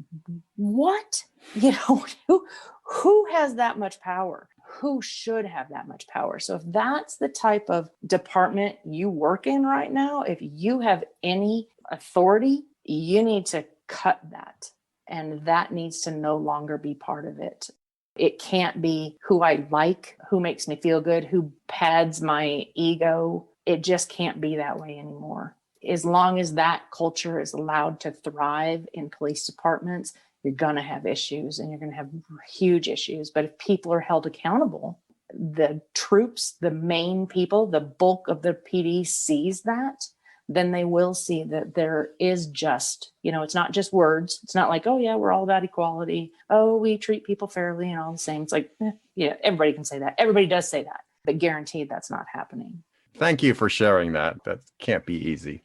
what? Who has that much power? Who should have that much power? So if that's the type of department you work in right now, if you have any authority, you need to cut that. And that needs to no longer be part of it. It can't be who I like, who makes me feel good, who pads my ego. It just can't be that way anymore. As long as that culture is allowed to thrive in police departments, you're going to have issues and you're going to have huge issues. But if people are held accountable, the troops, the main people, the bulk of the PD sees that, then they will see that there is just, it's not just words. It's not like, oh yeah, we're all about equality. Oh, we treat people fairly and all the same. It's like, yeah, everybody can say that. Everybody does say that, but guaranteed that's not happening. Thank you for sharing that. That can't be easy.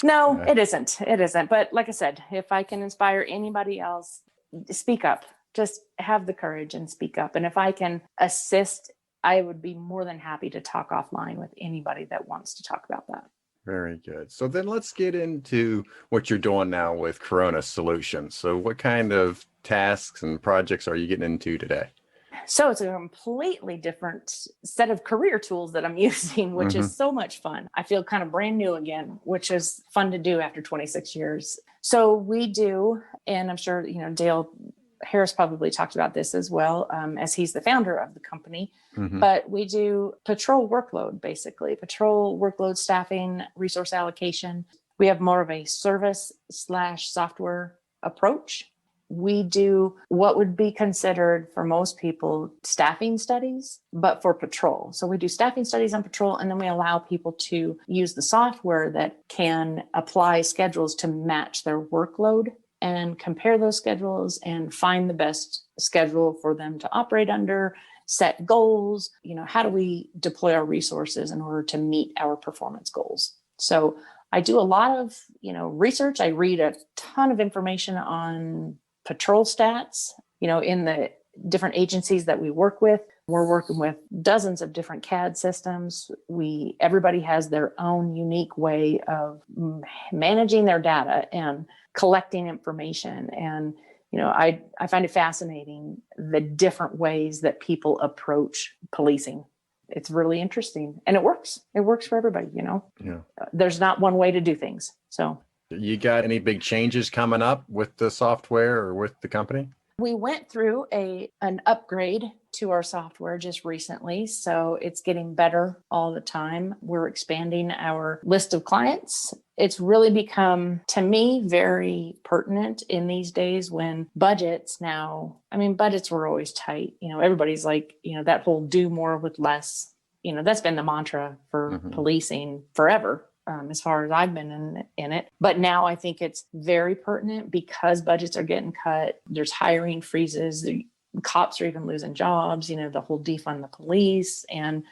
No, it isn't. It isn't. But like I said, if I can inspire anybody else, speak up. Just have the courage and speak up. And if I can assist, I would be more than happy to talk offline with anybody that wants to talk about that. Very good. So then let's get into what you're doing now with Corona Solutions. So what kind of tasks and projects are you getting into today? So it's a completely different set of career tools that I'm using, which is so much fun. I feel kind of brand new again, which is fun to do after 26 years. So we do, and I'm sure, Dale Harris probably talked about this as well, as he's the founder of the company. But we do patrol workload, basically patrol workload staffing, resource allocation. We have more of a service/software approach. We do what would be considered for most people staffing studies, but for patrol. So we do staffing studies on patrol, and then we allow people to use the software that can apply schedules to match their workload and compare those schedules and find the best schedule for them to operate under, set goals. How do we deploy our resources in order to meet our performance goals? So I do a lot of, research. I read a ton of information on patrol stats, in the different agencies that we work with. We're working with dozens of different CAD systems. Everybody has their own unique way of managing their data and collecting information. And, I find it fascinating, the different ways that people approach policing. It's really interesting, and it works. It works for everybody, Yeah. There's not one way to do things. So you got any big changes coming up with the software or with the company? We went through an upgrade to our software just recently, so it's getting better all the time. We're expanding our list of clients. It's really become, to me, very pertinent in these days when budgets were always tight. Everybody's like, that whole do more with less, that's been the mantra for policing forever. As far as I've been in it. But now I think it's very pertinent because budgets are getting cut. There's hiring freezes. The cops are even losing jobs, the whole defund the police. And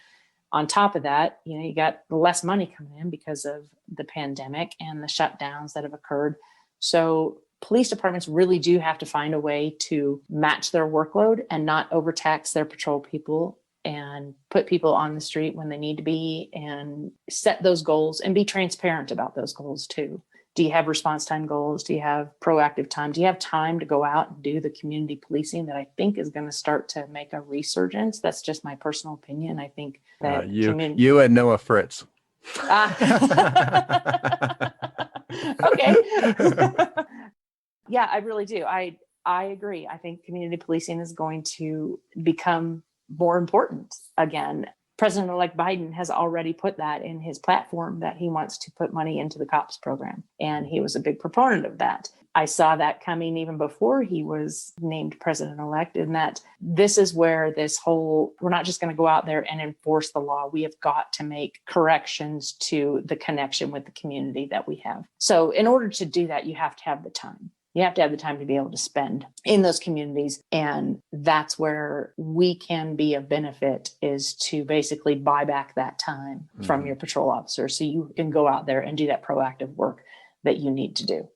on top of that, you got less money coming in because of the pandemic and the shutdowns that have occurred. So police departments really do have to find a way to match their workload and not overtax their patrol people and put people on the street when they need to be, and set those goals and be transparent about those goals too. Do you have response time goals? Do you have proactive time? Do you have time to go out and do the community policing that I think is going to start to make a resurgence? That's just my personal opinion. I think that you and Noah Fritz. Okay. Yeah, I really do. I agree. I think community policing is going to become more important again. President-elect Biden has already put that in his platform that he wants to put money into the COPS program. And he was a big proponent of that. I saw that coming even before he was named president-elect, in that this is where this whole, we're not just going to go out there and enforce the law. We have got to make corrections to the connection with the community that we have. So in order to do that, you have to have the time. You have to have the time to be able to spend in those communities. And that's where we can be of benefit, is to basically buy back that time from your patrol officer so you can go out there and do that proactive work that you need to do.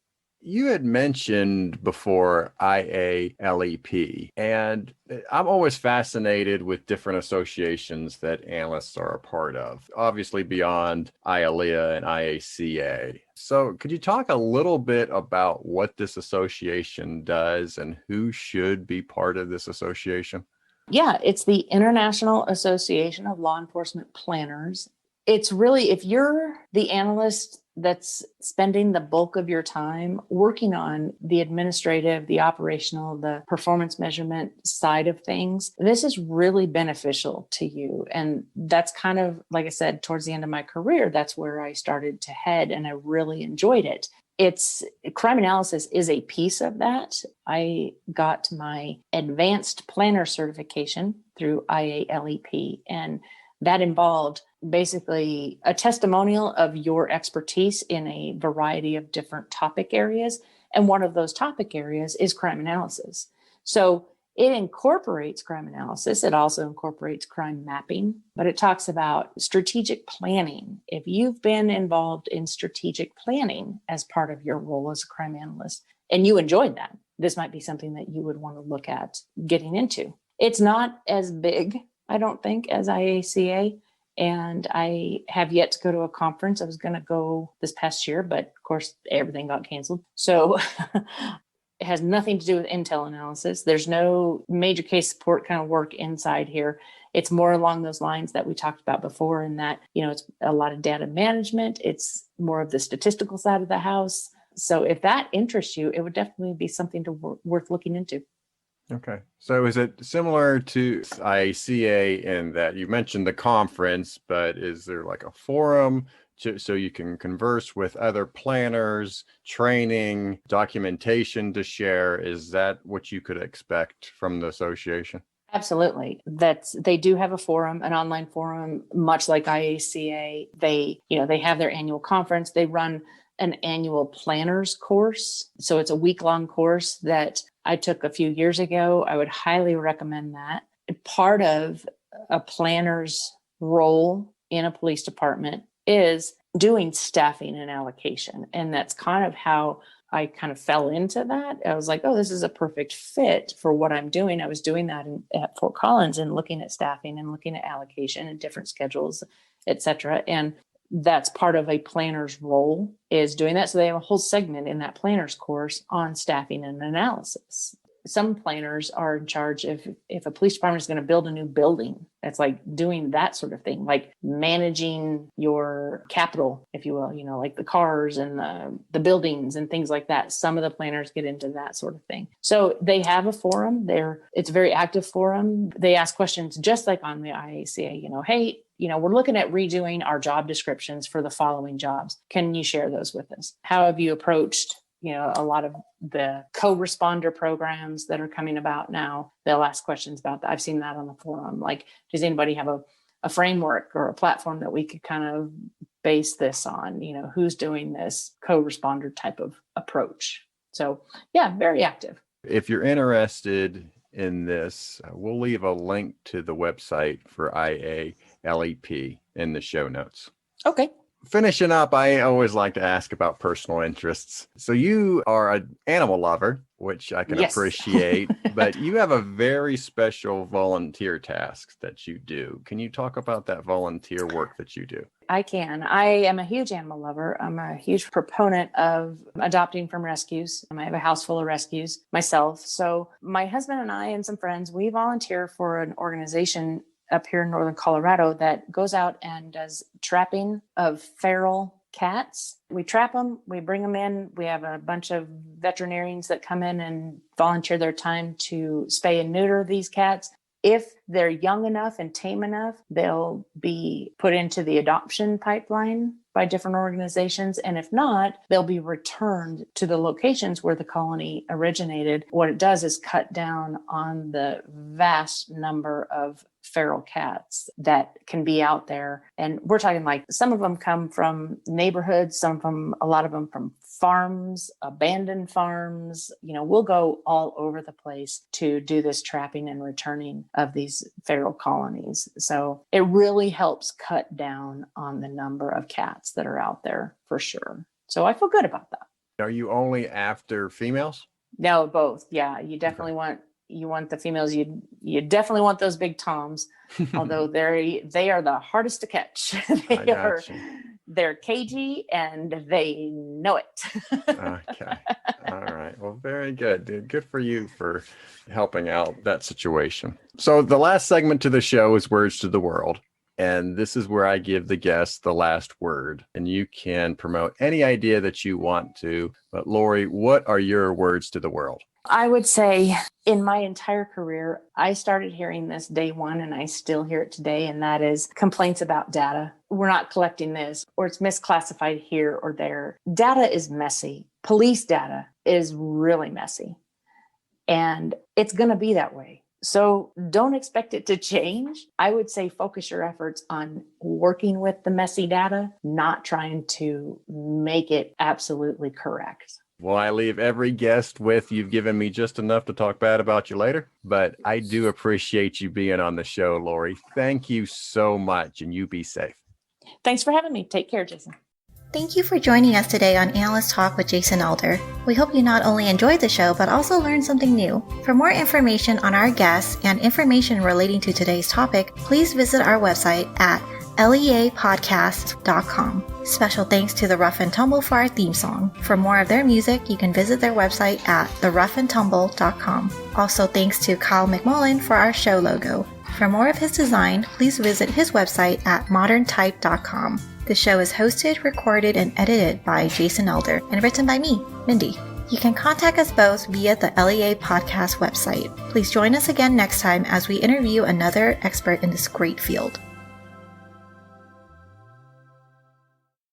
You had mentioned before IALEP, and I'm always fascinated with different associations that analysts are a part of, obviously beyond IALEA and IACA. So could you talk a little bit about what this association does and who should be part of this association? Yeah, it's the International Association of Law Enforcement Planners. It's really, if you're the analyst that's spending the bulk of your time working on the administrative, the operational, the performance measurement side of things, this is really beneficial to you. And that's kind of, like I said, towards the end of my career, that's where I started to head, and I really enjoyed it. It's crime analysis is a piece of that. I got my advanced planner certification through IALEP, and that involved basically a testimonial of your expertise in a variety of different topic areas. And one of those topic areas is crime analysis. So it incorporates crime analysis. It also incorporates crime mapping, but it talks about strategic planning. If you've been involved in strategic planning as part of your role as a crime analyst, and you enjoyed that, this might be something that you would want to look at getting into. It's not as big, I don't think, as IACA. And I have yet to go to a conference. I was going to go this past year, but of course, everything got canceled. So it has nothing to do with intel analysis. There's no major case support kind of work inside here. It's more along those lines that we talked about before, in that, it's a lot of data management. It's more of the statistical side of the house. So if that interests you, it would definitely be something worth looking into. Okay. So is it similar to IACA in that you mentioned the conference, but is there like a forum so you can converse with other planners, training, documentation to share? Is that what you could expect from the association? Absolutely. They do have a forum, an online forum, much like IACA. They have their annual conference. They run an annual planners course. So it's a week-long course that I took a few years ago. I would highly recommend that. Part of a planner's role in a police department is doing staffing and allocation. And that's kind of how I kind of fell into that. I was like, oh, this is a perfect fit for what I'm doing. I was doing that at Fort Collins and looking at staffing and looking at allocation and different schedules, et cetera. And that's part of a planner's role, is doing that. So they have a whole segment in that planner's course on staffing and analysis. Some planners are in charge if a police department is going to build a new building. It's like doing that sort of thing, like managing your capital, if you will, like the cars and the buildings and things like that. Some of the planners get into that sort of thing. So they have a forum there. It's a very active forum. They ask questions just like on the IACA, hey, we're looking at redoing our job descriptions for the following jobs. Can you share those with us? How have you approached a lot of the co-responder programs that are coming about now? They'll ask questions about that. I've seen that on the forum. Like, does anybody have a framework or a platform that we could kind of base this on? Who's doing this co-responder type of approach? So yeah, very active. If you're interested in this, we'll leave a link to the website for IALEP in the show notes. Okay. Finishing up, I always like to ask about personal interests. So you are an animal lover, which I can appreciate, but you have a very special volunteer task that you do. Can you talk about that volunteer work that you do? I can. I am a huge animal lover. I'm a huge proponent of adopting from rescues. I have a house full of rescues myself. So my husband and I and some friends, we volunteer for an organization up here in northern Colorado that goes out and does trapping of feral cats. We trap them, we bring them in. We have a bunch of veterinarians that come in and volunteer their time to spay and neuter these cats. If they're young enough and tame enough, they'll be put into the adoption pipeline by different organizations. And if not, they'll be returned to the locations where the colony originated. What it does is cut down on the vast number of feral cats that can be out there. And we're talking like some of them come from neighborhoods, a lot of them from farms, abandoned farms. We'll go all over the place to do this trapping and returning of these feral colonies. So it really helps cut down on the number of cats that are out there for sure. So I feel good about that. Are you only after females? No, both. Yeah, you definitely want the females. You definitely want those big toms, although they are the hardest to catch. They're cagey and they know it. Okay. All right. Well, very good, dude. Good for you for helping out that situation. So the last segment to the show is Words to the World. And this is where I give the guests the last word. And you can promote any idea that you want to. But Lori, what are your words to the world? I would say in my entire career, I started hearing this day one and I still hear it today. And that is complaints about data. We're not collecting this, or it's misclassified here or there. Data is messy. Police data is really messy. And it's going to be that way. So don't expect it to change. I would say focus your efforts on working with the messy data, not trying to make it absolutely correct. Well, I leave every guest with, you've given me just enough to talk bad about you later, but I do appreciate you being on the show, Lori. Thank you so much, and you be safe. Thanks for having me. Take care, Jason. Thank you for joining us today on Analyst Talk with Jason Elder. We hope you not only enjoyed the show, but also learned something new. For more information on our guests and information relating to today's topic, please visit our website at leapodcast.com. Special thanks to the Rough and Tumble for our theme song. For more of their music, you can visit their website at theroughandtumble.com. Also thanks to Kyle McMullen for our show logo. For more of his design, please visit his website at moderntype.com. The show is hosted, recorded, and edited by Jason Elder and written by me, Mindy. You can contact us both via the LEA podcast website. Please join us again next time as we interview another expert in this great field.